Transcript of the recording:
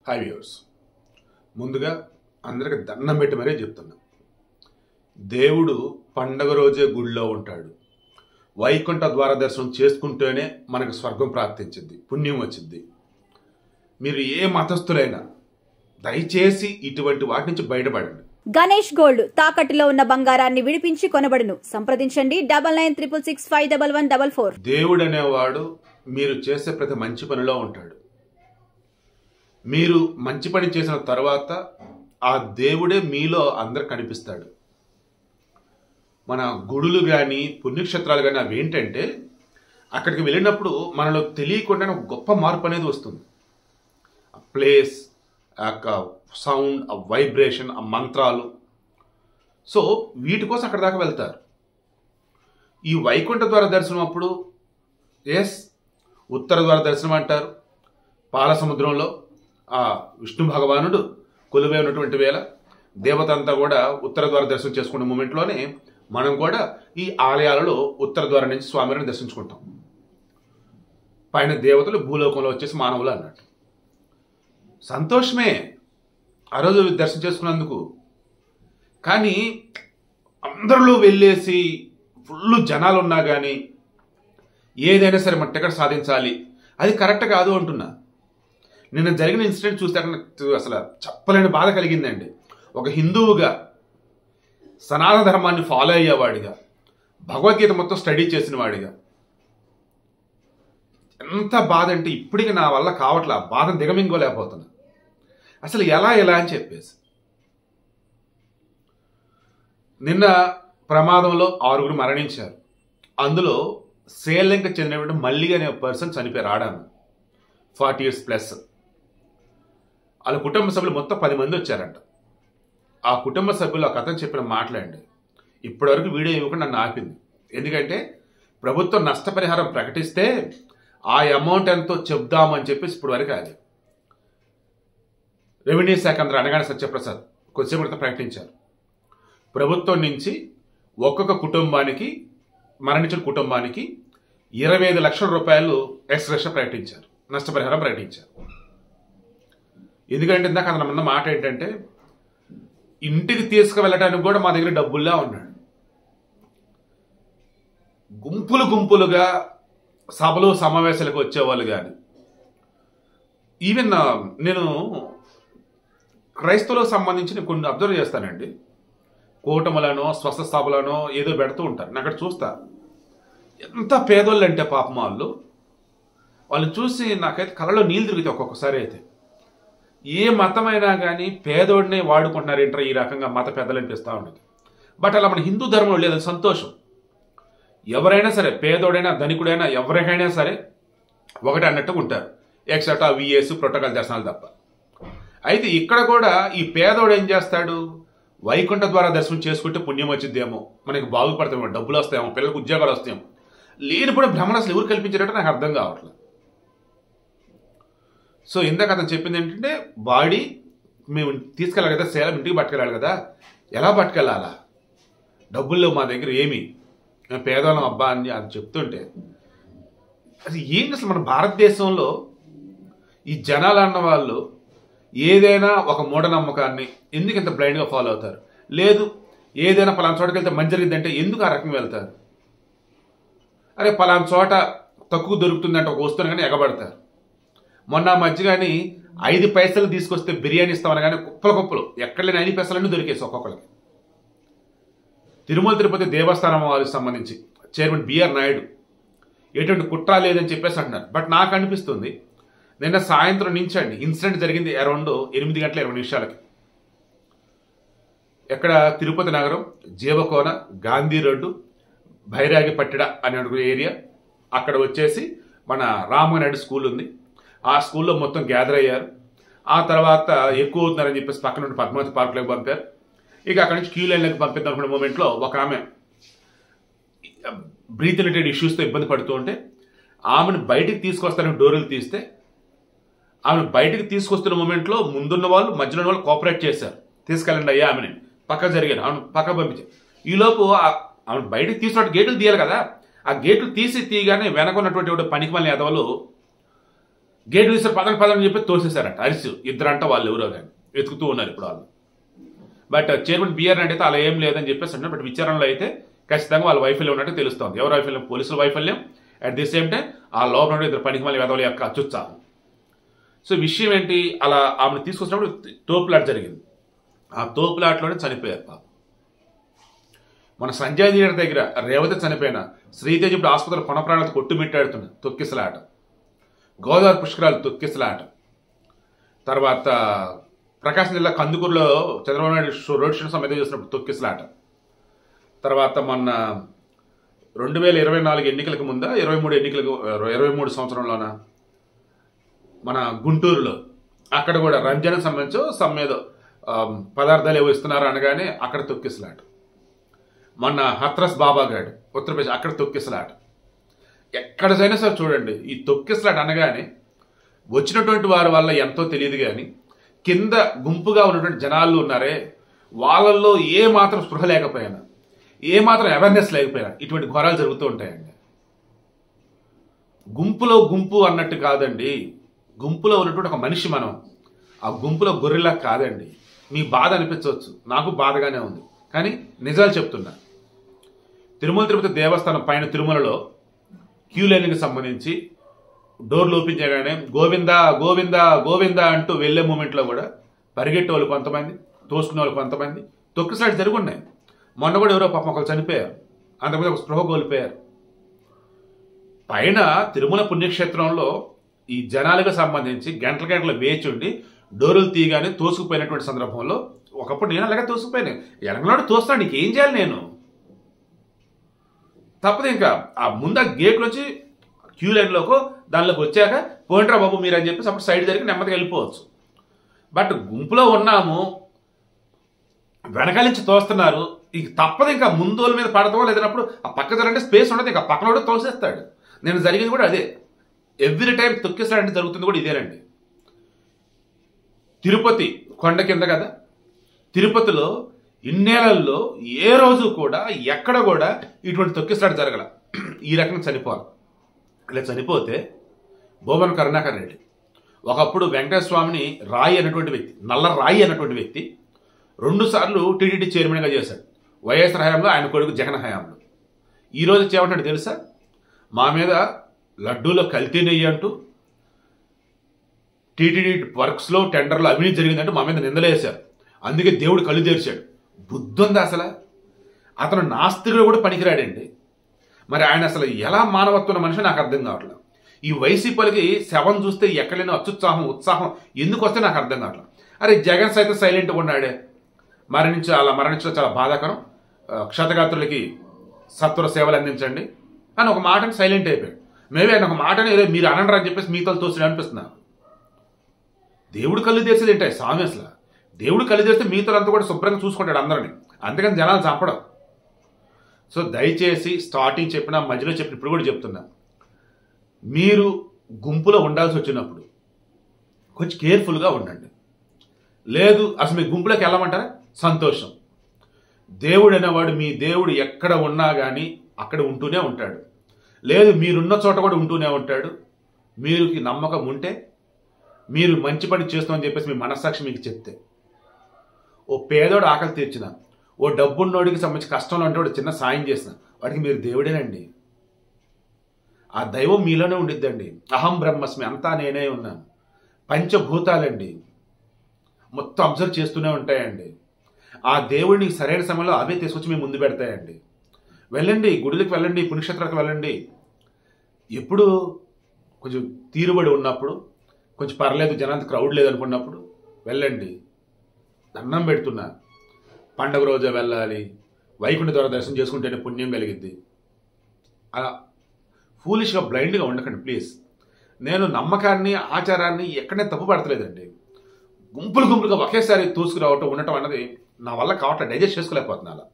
Hi viewers, ముందుగా అందరికి దండం పెట్టి మరీ చెప్తున్నా. దేవుడు పండగ రోజే గుడిలో ఉంటాడు. వైకుంఠ ద్వార దర్శనం చేసుకుంటేనే మనకు స్వర్గం ప్రాప్తించింది, పుణ్యం వచ్చింది. మీరు ఏ మతస్థులైనా దయచేసి ఇటువంటి వాటి నుంచి బయటపడండి. గణేష్ గోల్డ్ తాకట్టులో ఉన్న బంగారాన్ని విడిపించి కొనబడును. సంప్రదించండి 9966651144. దేవుడు అనేవాడు మీరు చేసే ప్రతి మంచి పనిలో ఉంటాడు. మీరు మంచి పని చేసిన తర్వాత ఆ దేవుడే మీలో అందరు కనిపిస్తాడు. మన గుడులు కానీ పుణ్యక్షేత్రాలు కానీ అవి ఏంటంటే, అక్కడికి వెళ్ళినప్పుడు మనలో తెలియకుండా ఒక గొప్ప మార్పు అనేది వస్తుంది. ఆ ప్లేస్, ఆ సౌండ్, ఆ వైబ్రేషన్, ఆ మంత్రాలు. సో వీటి కోసం అక్కడ దాకా వెళ్తారు. ఈ వైకుంఠ ద్వార దర్శనం అప్పుడు ఉత్తర ద్వార దర్శనం అంటారు. పాలసముద్రంలో ఆ విష్ణు భగవానుడు కొలువై ఉన్నటువంటి వేళ దేవత అంతా కూడా ఉత్తర ద్వార దర్శనం చేసుకునే మూమెంట్లోనే మనం కూడా ఈ ఆలయాలలో ఉత్తర ద్వారం నుంచి స్వామివారిని దర్శించుకుంటాం. పైన దేవతలు, భూలోకంలో వచ్చేసి మానవులు అన్నట్టు. సంతోషమే ఆ రోజు దర్శనం చేసుకున్నందుకు. కానీ అందరిలో వెళ్ళేసి ఫుల్ జనాలు ఉన్నా కానీ ఏదైనా సరే మన టికెట్ సాధించాలి, అది కరెక్ట్ కాదు అంటున్నా. నిన్న జరిగిన ఇన్సిడెంట్ చూస్తే నాకు అసలు చెప్పలేని బాధ కలిగిందండి. ఒక హిందువుగా, సనాతన ధర్మాన్ని ఫాలో అయ్యేవాడిగా, భగవద్గీత మొత్తం స్టడీ చేసిన వాడిగా ఎంత బాధ అంటే ఇప్పటికి నా వల్ల కావట్లే, బాధను దిగమింగోలేకపోతున్నా. అసలు ఎలా అని చెప్పేసి. నిన్న ప్రమాదంలో 6 మరణించారు. అందులో శ్రీలంక చెందినటువంటి మల్లి అనే పర్సన్ చనిపోయారు. ఆడాను 40 years ప్లస్. వాళ్ళ కుటుంబ సభ్యులు మొత్తం 10 మంది వచ్చారంట. ఆ కుటుంబ సభ్యులు ఆ కథను చెప్పిన మాటలండి ఇప్పటివరకు వీడియో ఇవ్వకుండా నన్ను ఆపింది. ఎందుకంటే ప్రభుత్వం నష్టపరిహారం ప్రకటిస్తే ఆ అమౌంట్ ఎంతో చెప్దామని చెప్పేసి ఇప్పటి వరకు అది రెవెన్యూ శాఖ అందరూ అనగానే సత్యప్రసాద్ కొద్దిసేపు క్రితం ప్రకటించారు. ప్రభుత్వం నుంచి ఒక్కొక్క కుటుంబానికి, మరణించిన కుటుంబానికి 25 లక్షల రూపాయలు ఎక్స్‌గ్రేషియా ప్రకటించారు, నష్టపరిహారం ప్రకటించారు. ఎందుకంటే ఇందాక అతను మాట ఏంటంటే, ఇంటికి తీసుకువెళ్ళడానికి కూడా మా దగ్గర డబ్బుల్లా ఉన్నాడు. గుంపులుగా సభలు సమావేశాలకు వచ్చేవాళ్ళు కానీ, ఈవెన్ నేను క్రైస్తవులకు సంబంధించి కొన్ని అబ్జర్వ్ చేస్తానండి. కూటములనో స్వస్థ సభలనో ఏదో పెడుతూ ఉంటారు. నేను అక్కడ చూస్తా ఎంత పేదోళ్ళు అంటే పాపం వాళ్ళు చూసి నాకైతే కళ్ళలో నీళ్ళు తిరుగుతాయి ఒక్కొక్కసారి. అయితే ఏ మతమైనా కానీ పేదోడినే వాడుకుంటున్నారు ఏంట్రా ఈ రకంగా మత పెద్దలు అనిపిస్తూ ఉండదు. బట్ అలా మన హిందూ ధర్మంలో లేదు. సంతోషం. ఎవరైనా సరే, పేదోడైనా ధనికుడైనా ఎవరికైనా సరే ఒకటి అన్నట్టుగా ఉంటారు. ఎక్సెప్ట్ ఆ విఎస్ ప్రోటోకాల్ దర్శనాలు తప్ప. అయితే ఇక్కడ కూడా ఈ పేదోడు ఏం చేస్తాడు, వైకుంఠ ద్వారా దర్శనం చేసుకుంటే పుణ్యం వచ్చిద్దేమో, మనకి బాగుపడతామో, డబ్బులు వస్తాయేమో, పిల్లలకు ఉద్యోగాలు వస్తాయేమో, లేనిపోయిన భ్రమణ అసలు ఎవరు కల్పించారంటే నాకు అర్థం కావట్లేదు. సో ఇందాక అతను చెప్పింది ఏంటంటే, బాడీ మేము తీసుకెళ్ళాలి కదా, సేలం ఇంటికి పట్టుకెళ్ళాలి కదా, ఎలా పట్టుకెళ్ళాలా, డబ్బుల్లో మా దగ్గర ఏమి, మేము పేదవాళ్ళం అబ్బా అని అది చెప్తుంటే అది ఏంటి అసలు. మన భారతదేశంలో ఈ జనాలు అన్న వాళ్ళు ఏదైనా ఒక మూఢనమ్మకాన్ని ఎందుకు ఇంత బ్లైండ్గా ఫాలో అవుతారు? లేదు ఏదైనా పలానా చోటకి వెళ్తే మంచి జరిగిందంటే ఎందుకు ఆ రకంగా వెళ్తారు? అరే పలానా చోట తక్కువ దొరుకుతుందంటే ఒక వస్తువుని కానీ ఎగబడతారు. మొన్న మధ్య కానీ 5 పైసలు తీసుకొస్తే బిర్యానీ ఇస్తామని కానీ కుప్పలు ఎక్కడ లేని 5 పైసలన్నీ దొరికేసి ఒక్కొక్కరికి. తిరుమల తిరుపతి దేవస్థానం వారికి సంబంధించి చైర్మన్ బిఆర్ నాయుడు ఎటువంటి కుట్ర లేదని చెప్పేసి అంటున్నారు. బట్ నాకు అనిపిస్తుంది నిన్న సాయంత్రం నుంచి అండి ఇన్సిడెంట్ జరిగింది అరౌండ్ 8:20 ఎక్కడ తిరుపతి నగరం జీవకోన, గాంధీ రోడ్డు, భైరాగిపట్టిడ అనే ఏరియా. అక్కడ వచ్చేసి మన రామనాయుడు స్కూల్ ఉంది. ఆ స్కూల్లో మొత్తం గ్యాదర్ అయ్యారు. ఆ తర్వాత ఎక్కువ అవుతున్నారని చెప్పేసి పక్కన నుండి పద్మావతి పార్కులోకి పంపారు. ఇక అక్కడి నుంచి క్యూ లైన్లోకి పంపిద్దాం అనుకున్న మూమెంట్లో ఒక ఆమె బ్రీత్ రిలేటెడ్ ఇష్యూస్తో ఇబ్బంది పడుతూ ఉంటే ఆమెను బయటికి తీసుకొస్తారని డోర్లు తీస్తే, ఆమె బయటికి తీసుకొస్తున్న మూమెంట్లో ముందున్న వాళ్ళు, మధ్యలో ఉన్న వాళ్ళు కోఆపరేట్ చేశారు. తీసుకెళ్ళండి అయ్యా ఆమెని, పక్క జరిగాను, ఆమెను పక్క పంపించారు. ఈలోపు ఆమె బయటికి తీసుకున్నట్టు గేట్లు తీయాలి కదా, ఆ గేట్లు తీయగానే వెనకున్నటువంటి పనికి మళ్ళీ ఎదవలు గేట్ తీసారు, పదండి పదని చెప్పి తోసేశారంట అరిసి. ఇద్దరంట వాళ్ళు ఎవరో కానీ వెతుకుతూ ఉన్నారు ఇప్పుడు వాళ్ళు. బట్ చైర్మన్ బిఆర్ నాయుడు అయితే అలా ఏం లేదని చెప్పేసి అంటున్నారు. బట్ విచారణలో అయితే ఖచ్చితంగా వాళ్ళ వైఫల్యం ఉన్నట్టు తెలుస్తోంది. ఎవరు వైఫల్యం? పోలీసుల వైఫల్యం. అట్ ది సేమ్ టైం ఆ లోపల ఇద్దరు పనికి మళ్ళీ వెదవల యొక్క అత్యుత్సాహం. సో విషయం ఏంటి, అలా ఆమెను తీసుకొచ్చినప్పుడు తోపులాట జరిగింది. ఆ తోపులాటలోనే చనిపోయారు పాపం. మన సంజయ్ థియేటర్ దగ్గర రేవతి చనిపోయిన, శ్రీతేజ్ ఇప్పుడు ఆసుపత్రిలో కొనప్రాణాలతో కొట్టుమిట్టాడుతున్న తొక్కిసలాట, గోదావరి పుష్కరాలు తొక్కిసలాట, తర్వాత ప్రకాశం జిల్లా కందుకూరులో చంద్రబాబు నాయుడు రోడ్ షో సమేత చేసినప్పుడు తొక్కిసలాట, తర్వాత మొన్న 2024 ఎన్నికలకు ముందా 23 సంవత్సరంలోన మన గుంటూరులో అక్కడ కూడా రంజాన్ సంబంధించి సమ్మేదో పదార్థాలు ఏవో ఇస్తున్నారు అనగానే అక్కడ తొక్కిసలాట. మొన్న హత్రస్ బాబాగాడు ఉత్తరప్రదేశ్ అక్కడ తొక్కిసలాట. ఎక్కడైనా సరే చూడండి ఈ తొక్కిసలాట అనగానే వచ్చినటువంటి వారి వల్ల ఎంతో తెలియదు కానీ కింద గుంపుగా ఉన్నటువంటి జనాలు ఉన్నారే వాళ్ళల్లో ఏ మాత్రం స్పృహ లేకపోయినా, ఏ మాత్రం అవేర్నెస్ లేకపోయినా ఇటువంటి ఘోరాలు జరుగుతూ ఉంటాయండి. గుంపులో గుంపు అన్నట్టు కాదండి, గుంపులో ఉన్నటువంటి ఒక మనిషి మనం, ఆ గుంపులో గొర్రెలా కాదండి. మీ బాధ అనిపించవచ్చు, నాకు బాధగానే ఉంది, కానీ నిజాలు చెప్తున్నా. తిరుమల తిరుపతి దేవస్థానం పైన తిరుమలలో క్యూ లైన్కి సంబంధించి డోర్లు ఓపెన్ చేయగానే గోవిందా గోవిందా గోవిందా అంటూ వెళ్లే మూమెంట్లో కూడా పరిగెట్టే వాళ్ళు కొంతమంది, తోసుకునే వాళ్ళు కొంతమంది, తొక్కిసలాట జరుగున్నాయి. మొన్న కూడా ఎవరో పాపం ఒకరు చనిపోయారు, అంతకుముందు ఒక స్పృహ కోల్పోయారు. పైన తిరుమల పుణ్యక్షేత్రంలో ఈ జనాలకు సంబంధించి గంటల గంటలు వేచి ఉండి డోరులు తీయగానే తోసుకుపోయినటువంటి సందర్భంలో ఒకప్పుడు నేను అలాగే తోసుకుపోయాను. ఎనగనాడు తోస్తాను, నీకు ఏం చేయాలి నేను? తప్పదు ఇంకా ఆ ముందు ఆ గేట్ నుంచి క్యూ లైన్లోకి దానిలోకి వచ్చాక పోయింట్రా బాబు మీరు అని చెప్పేసి అప్పుడు సైడ్ జరిగి నెమ్మదిగా వెళ్ళిపోవచ్చు. బట్ గుంపులో ఉన్నాము, వెనకాల నుంచి తోస్తున్నారు, ఇక తప్పదు ఇంకా ముందు మీద పడతామో లేదన్నప్పుడు ఆ పక్క జరంటే స్పేస్ ఉండదు, ఇంకా పక్కన కూడా తోసేస్తాడు. నేను జరిగింది కూడా అదే, ఎవ్రీ టైం తొక్కిస్తాడంటే జరుగుతుంది కూడా ఇదేనండి. తిరుపతి కొండ కింద కదా, తిరుపతిలో ఇన్నేళ్లలో ఏ రోజు కూడా ఎక్కడ కూడా ఇటువంటి తొక్కిసలాట జరగల. ఈ రకంగా చనిపోవాలి. ఇలా చనిపోతే భూమన కరుణాకర్ రెడ్డి ఒకప్పుడు వెంకటేశ్వర స్వామిని రాయి అన్నటువంటి వ్యక్తి, నల్ల రాయి అన్నటువంటి వ్యక్తి 2 సార్లు టీటీడీ చైర్మన్గా చేశాడు. వైఎస్ఆర్ హయాంలో, ఆయన కొడుకు జగన్ హయాంలో. ఈరోజు చేయమంటాడు తెలుసా, మా మీద లడ్డూలో కల్తీ నెయ్యి అంటూ టీటీడీ వర్క్స్లో టెండర్లో అవినీతి జరిగిందంటూ మా మీద నిందలేశారు. అందుకే దేవుడు కళ్ళు తెరిచాడు. బుద్ధి ఉందా అసలు? అతను నాస్తికుడు కూడా పనికిరాడండి. మరి ఆయన అసలు ఎలా మానవత్వం మనిషి నాకు అర్థం కావట్లేదు. ఈ వైసీపీలకి శవం చూస్తే ఎక్కడైనా ఉత్సాహం ఎందుకు వస్తే నాకు అర్థం కావట్లేదు. అరే జగన్ సైతం సైలెంట్గా ఉన్నాడే, మరణించడం చాలా బాధాకరం, క్షతగాత్రులకి సత్వర సేవలు అందించండి అని ఒక మాటని సైలెంట్ అయిపోయాడు. మేబీ ఆయన ఒక మాటని ఏదో మీరు అనండి అని చెప్పేసి మీతో తోసి అనిపిస్తున్నారు. దేవుడు కళ్ళు తెరిచేది ఏంటాయి స్వామి? అసలు దేవుడు కళ్ళు తెరిస్తే మీతో అంతా కూడా శుభ్రంగా చూసుకుంటాడు అందరినీ, అందుకని జనాలు చంపడం. సో దయచేసి స్టార్టింగ్ చెప్పిన, మధ్యలో చెప్పిన, ఇప్పుడు కూడా చెప్తున్నా, మీరు గుంపులో ఉండాల్సి వచ్చినప్పుడు కొంచెం కేర్ఫుల్గా ఉండండి. లేదు అసలు మీ గుంపులోకి వెళ్ళమంటారా? సంతోషం. దేవుడు అనేవాడు, మీ దేవుడు ఎక్కడ ఉన్నా కానీ అక్కడ ఉంటూనే ఉంటాడు. లేదు మీరున్న చోట కూడా ఉంటూనే ఉంటాడు. మీకు నమ్మకం ఉంటే, మీరు మంచి పని చేస్తామని చెప్పేసి మీ మనస్సాక్షి మీకు చెప్తే, ఓ పేదోడు ఆకలి తీర్చిన, ఓ డబ్బున్నోడికి సంబంధించి కష్టంలో అంటే వాడు చిన్న సాయం చేసిన, వాడికి మీరు దేవుడేనండి. ఆ దైవం మీలోనే ఉండిద్దండి. అహం బ్రహ్మస్మి, అంతా నేనే ఉన్నాను. పంచభూతాలండి, మొత్తం అబ్జర్వ్ చేస్తూనే ఉంటాయండి. ఆ దేవుడిని సరైన సమయంలో అవే తీసుకొచ్చి మీ ముందు పెడతాయండి. వెళ్ళండి, గుడులకు వెళ్ళండి, పుణ్యక్షేత్రాలకు వెళ్ళండి. ఎప్పుడు కొంచెం తీరుబడి ఉన్నప్పుడు, కొంచెం పర్లేదు జనానికి క్రౌడ్ లేదనుకున్నప్పుడు వెళ్ళండి. దండం పెడుతున్నా, పండగ రోజే వెళ్ళాలి, వైకుంఠ ద్వారా దర్శనం చేసుకుంటేనే పుణ్యం కలిగిద్ది. అలా ఫూలిష్గా బ్లైండ్గా ఉండకండి ప్లీజ్. నేను నమ్మకాన్ని, ఆచారాన్ని ఎక్కడనే తప్పు పడతలేదండి. గుంపులుగా ఒకేసారి తూసుకురావటం ఉండటం అన్నది నా వల్ల కావట్లేదు, డైజెస్ట్ చేసుకోలేకపోతున్నా. అలా